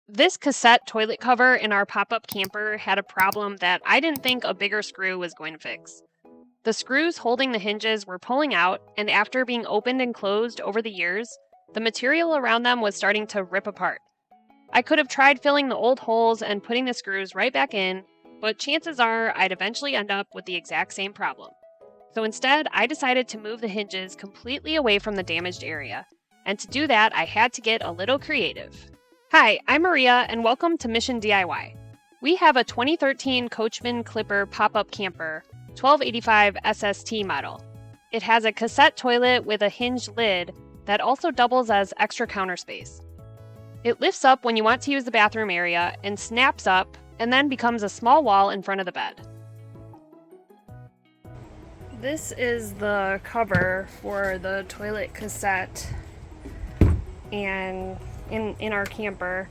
This cassette toilet cover in our pop-up camper had a problem that I didn't think a bigger screw was going to fix. The screws holding the hinges were pulling out, and after being opened and closed over the years, the material around them was starting to rip apart. I could have tried filling the old holes and putting the screws right back in, but chances are I'd eventually end up with the exact same problem. So instead, I decided to move the hinges completely away from the damaged area. And to do that, I had to get a little creative. Hi, I'm Maria, and welcome to Mission DIY. We have a 2013 Coachman Clipper pop-up camper, 1285 SST model. It has a cassette toilet with a hinged lid that also doubles as extra counter space. It lifts up when you want to use the bathroom area and snaps up and then becomes a small wall in front of the bed. This is the cover for the toilet cassette and in our camper,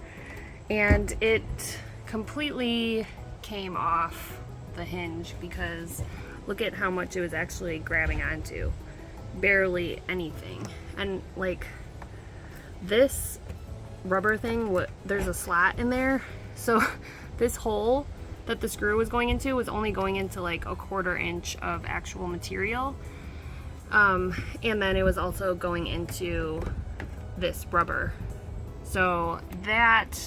and it completely came off the hinge because look at how much it was actually grabbing onto. Barely anything. And like this rubber thing, there's a slot in there, so this hole that the screw was going into was only going into like a 1/4 inch of actual material, and then it was also going into this rubber, so that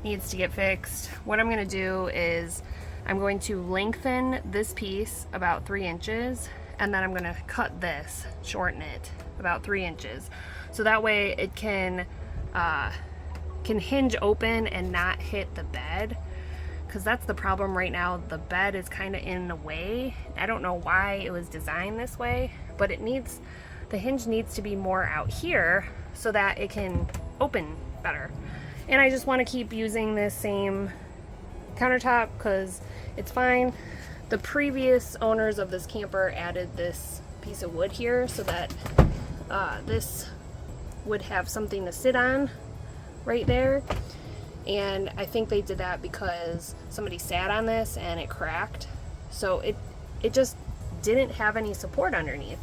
needs to get fixed. What I'm going to do is I'm going to lengthen this piece about 3 inches, and then I'm going to cut this, shorten it about 3 inches, so that way it can hinge open and not hit the bed, because that's the problem right now. The bed is kind of in the way. I don't know why it was designed this way, but the hinge needs to be more out here so that it can open better. And I just want to keep using this same countertop because it's fine. The previous owners of this camper added this piece of wood here so that this would have something to sit on right there, and I think they did that because somebody sat on this and it cracked, so it just didn't have any support underneath.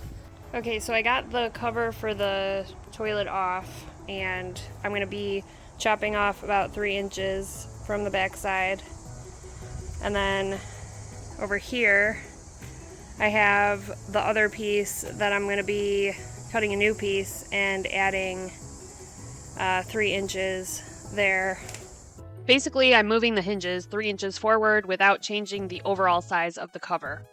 Okay, so I got the cover for the toilet off, and I'm going to be chopping off about 3 inches from the back side, and then over here I have the other piece that I'm going to be cutting a new piece and adding 3 inches there. Basically, I'm moving the hinges 3 inches forward without changing the overall size of the cover.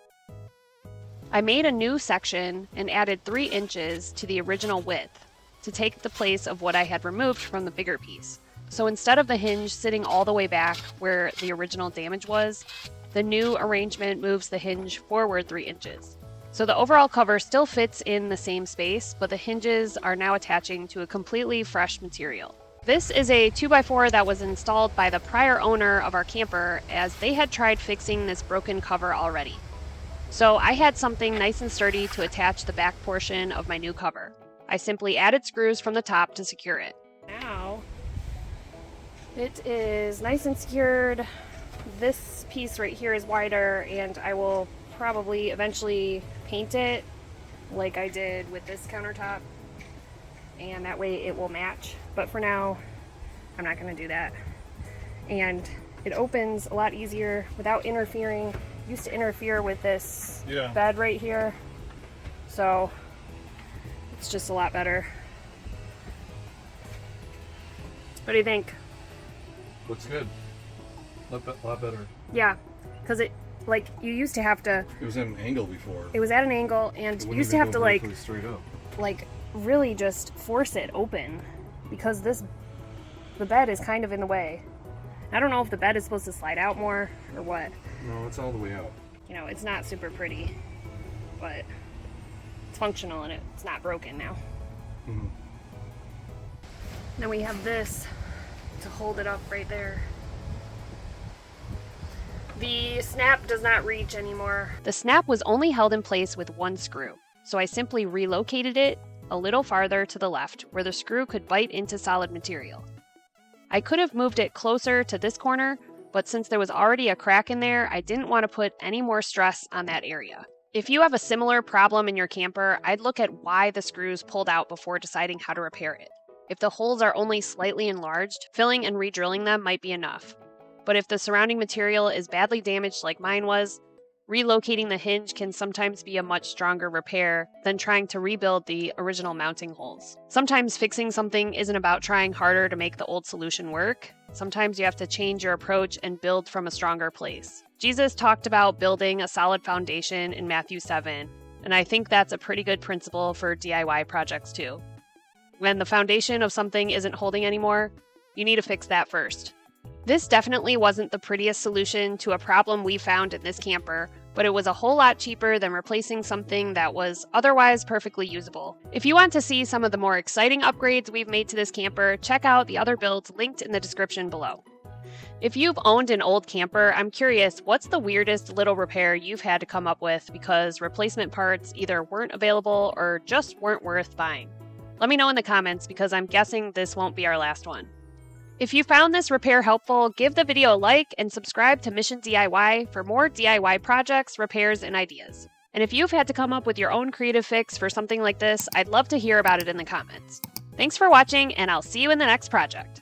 I made a new section and added 3 inches to the original width to take the place of what I had removed from the bigger piece. So instead of the hinge sitting all the way back where the original damage was, the new arrangement moves the hinge forward 3 inches. So the overall cover still fits in the same space, but the hinges are now attaching to a completely fresh material. This is a 2x4 that was installed by the prior owner of our camper, as they had tried fixing this broken cover already. So I had something nice and sturdy to attach the back portion of my new cover. I simply added screws from the top to secure it. Now it is nice and secured. This piece right here is wider, and I will probably eventually paint it like I did with this countertop, and that way it will match. But for now, I'm not going to do that. And it opens a lot easier without interfering. It used to interfere with this bed right here, so it's just a lot better. What do you think? Looks good. A lot better. Yeah, because you used to have to. It was at an angle before. It was at an angle, and you used to have to straight up. Really just force it open, because the bed is kind of in the way. I don't know if the bed is supposed to slide out more or what. No, it's all the way out. You know, it's not super pretty, but it's functional and it's not broken now. Mm-hmm. Then we have this to hold it up right there. The snap does not reach anymore. The snap was only held in place with 1 screw, so I simply relocated it a little farther to the left where the screw could bite into solid material. I could have moved it closer to this corner, but since there was already a crack in there, I didn't want to put any more stress on that area. If you have a similar problem in your camper, I'd look at why the screws pulled out before deciding how to repair it. If the holes are only slightly enlarged, filling and re-drilling them might be enough. But if the surrounding material is badly damaged like mine was, relocating the hinge can sometimes be a much stronger repair than trying to rebuild the original mounting holes. Sometimes fixing something isn't about trying harder to make the old solution work. Sometimes you have to change your approach and build from a stronger place. Jesus talked about building a solid foundation in Matthew 7, and I think that's a pretty good principle for DIY projects too. When the foundation of something isn't holding anymore, you need to fix that first. This definitely wasn't the prettiest solution to a problem we found in this camper, but it was a whole lot cheaper than replacing something that was otherwise perfectly usable. If you want to see some of the more exciting upgrades we've made to this camper, check out the other builds linked in the description below. If you've owned an old camper, I'm curious, what's the weirdest little repair you've had to come up with because replacement parts either weren't available or just weren't worth buying? Let me know in the comments because I'm guessing this won't be our last one. If you found this repair helpful, give the video a like and subscribe to Mission DIY for more DIY projects, repairs, and ideas. And if you've had to come up with your own creative fix for something like this, I'd love to hear about it in the comments. Thanks for watching, and I'll see you in the next project.